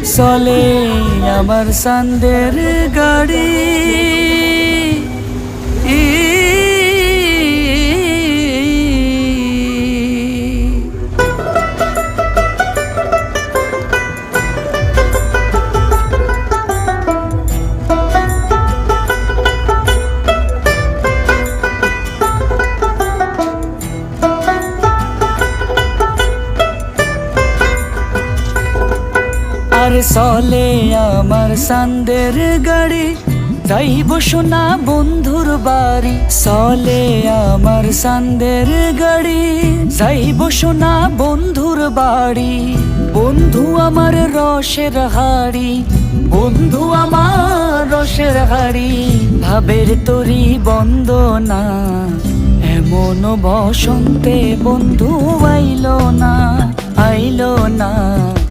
চলে আমার সান্দের গাড়ি। আর চলে আমার সান্দের গাড়ি, যাইব সোনা বন্ধুর বাড়ি। চলে আমার সান্দের গাড়ি, যাইব সোনা বন্ধুর বাড়ি। বন্ধু আমার রসের হাড়ি, বন্ধু আমার রসের হাড়ি। ভাবের তরি বন্দনা, এমন বসন্তে বন্ধু আইলো না, আইলো না।